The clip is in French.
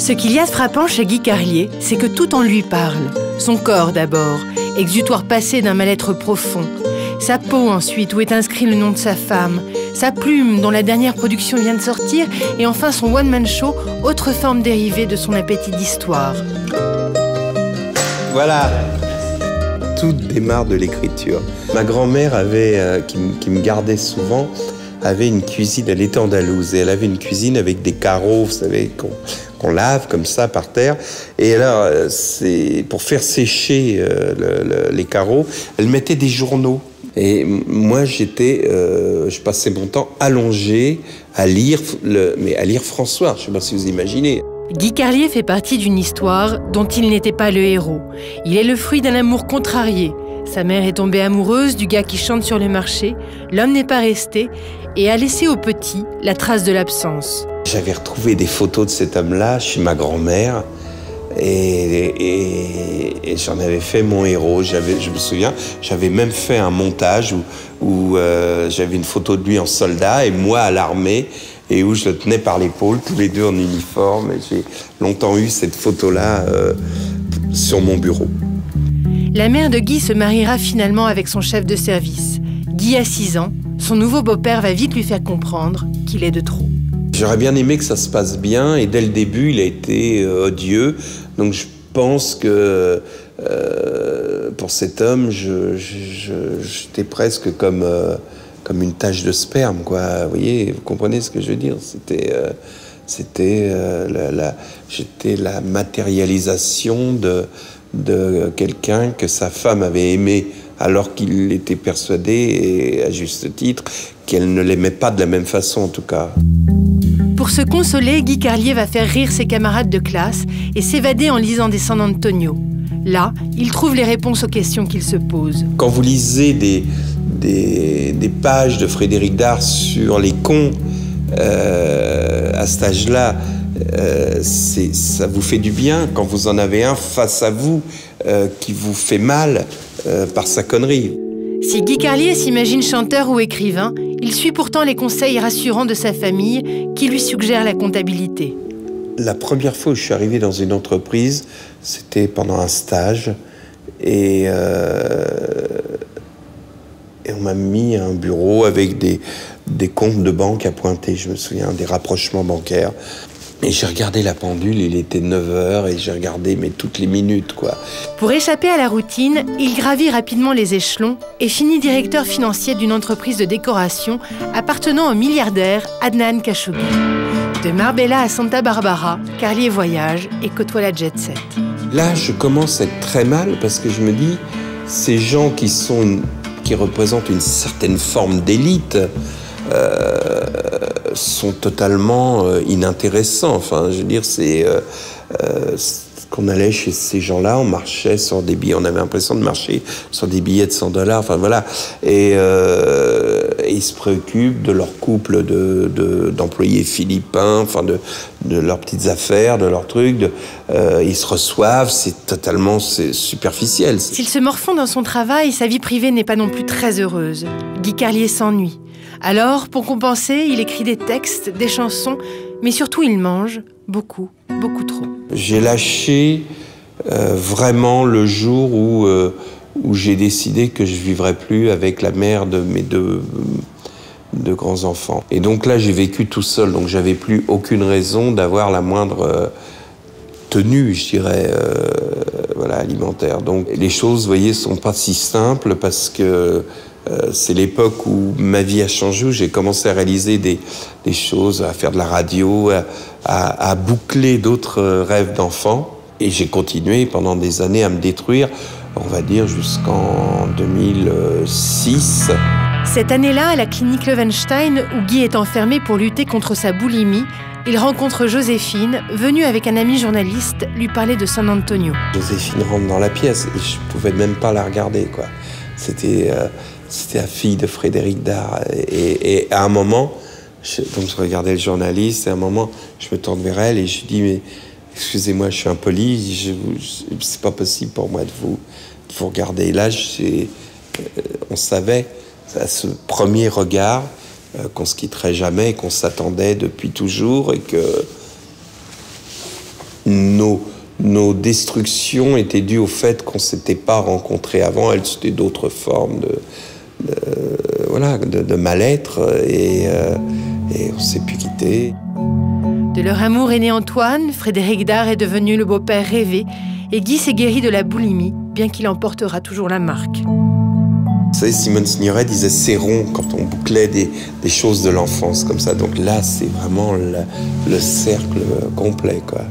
Ce qu'il y a de frappant chez Guy Carlier, c'est que tout en lui parle. Son corps d'abord, exutoire passé d'un mal-être profond. Sa peau ensuite, où est inscrit le nom de sa femme. Sa plume, dont la dernière production vient de sortir. Et enfin son one-man show, autre forme dérivée de son appétit d'histoire. Voilà. Tout démarre de l'écriture. Ma grand-mère qui me gardait souvent, avait une cuisine, elle était andalouse, et elle avait une cuisine avec des carreaux, vous savez, qu'on lave comme ça par terre. Et alors, pour faire sécher les carreaux, elle mettait des journaux. Et moi, je passais mon temps allongé à lire, mais à lire François, je ne sais pas si vous imaginez. Guy Carlier fait partie d'une histoire dont il n'était pas le héros. Il est le fruit d'un amour contrarié. Sa mère est tombée amoureuse du gars qui chante sur le marché, l'homme n'est pas resté et a laissé au petit la trace de l'absence. J'avais retrouvé des photos de cet homme-là chez ma grand-mère et j'en avais fait mon héros. Je me souviens, j'avais même fait un montage où j'avais une photo de lui en soldat et moi à l'armée, et où je le tenais par l'épaule, tous les deux en uniforme. Et j'ai longtemps eu cette photo-là sur mon bureau. La mère de Guy se mariera finalement avec son chef de service. Guy a 6 ans, son nouveau beau-père va vite lui faire comprendre qu'il est de trop. J'aurais bien aimé que ça se passe bien, et dès le début, il a été odieux. Donc je pense que pour cet homme, j'étais presque comme une tache de sperme, quoi. Vous voyez, vous comprenez ce que je veux dire? J'étais la matérialisation de quelqu'un que sa femme avait aimé, alors qu'il était persuadé, et à juste titre, qu'elle ne l'aimait pas de la même façon, en tout cas. Pour se consoler, Guy Carlier va faire rire ses camarades de classe et s'évader en lisant des San Antonio. Là, il trouve les réponses aux questions qu'il se pose. Quand vous lisez des pages de Frédéric Dard sur les cons, à cet âge-là, ça vous fait du bien quand vous en avez un face à vous qui vous fait mal par sa connerie. Si Guy Carlier s'imagine chanteur ou écrivain, il suit pourtant les conseils rassurants de sa famille qui lui suggère la comptabilité. La première fois où je suis arrivé dans une entreprise, c'était pendant un stage, et on m'a mis à un bureau avec des comptes de banque à pointer, je me souviens, des rapprochements bancaires. Et j'ai regardé la pendule, il était 9h, et j'ai regardé toutes les minutes, quoi. Pour échapper à la routine, il gravit rapidement les échelons et finit directeur financier d'une entreprise de décoration appartenant au milliardaire Adnan Khashoggi. De Marbella à Santa Barbara, Carlier voyage et côtoie la jet-set. Là, je commence à être très mal parce que je me dis, ces gens qui représentent une certaine forme d'élite, sont totalement inintéressants. Enfin, je veux dire, qu'on allait chez ces gens-là, on marchait sur des billets, on avait l'impression de marcher sur des billets de $100, enfin voilà. Et ils se préoccupent de leur couple d'employés philippins, enfin de leurs petites affaires, de leurs trucs. Ils se reçoivent, c'est superficiel. S'il se morfond dans son travail, sa vie privée n'est pas non plus très heureuse. Guy Carlier s'ennuie. Alors, pour compenser, il écrit des textes, des chansons, mais surtout il mange beaucoup, beaucoup trop. J'ai lâché vraiment le jour où j'ai décidé que je vivrais plus avec la mère de mes deux grands-enfants. Et donc là, j'ai vécu tout seul, donc j'avais plus aucune raison d'avoir la moindre tenue, je dirais, alimentaire. Donc les choses, vous voyez, sont pas si simples parce que c'est l'époque où ma vie a changé, où j'ai commencé à réaliser des choses, à faire de la radio, à boucler d'autres rêves d'enfant. Et j'ai continué pendant des années à me détruire, on va dire jusqu'en 2006. Cette année-là, à la clinique Levenstein, où Guy est enfermé pour lutter contre sa boulimie, il rencontre Joséphine, venue avec un ami journaliste lui parler de San Antonio. Joséphine rentre dans la pièce et je pouvais même pas la regarder, quoi. C'était la fille de Frédéric Dard. Et à un moment, je regardais le journaliste, et à un moment, je me tourne vers elle et je dis, mais excusez-moi, je suis impoli, c'est pas possible pour moi de vous regarder. Et là, on savait, à ce premier regard, qu'on se quitterait jamais, qu'on s'attendait depuis toujours, et que nos destructions étaient dues au fait qu'on ne s'était pas rencontrés avant. Elles, c'était d'autres formes de mal-être et on ne s'est plus quittés. De leur amour est né Antoine, Frédéric Dard est devenu le beau-père rêvé et Guy s'est guéri de la boulimie, bien qu'il en portera toujours la marque. Vous savez, Simone Signoret disait c'est rond quand on bouclait des choses de l'enfance comme ça. Donc là, c'est vraiment le cercle complet, quoi.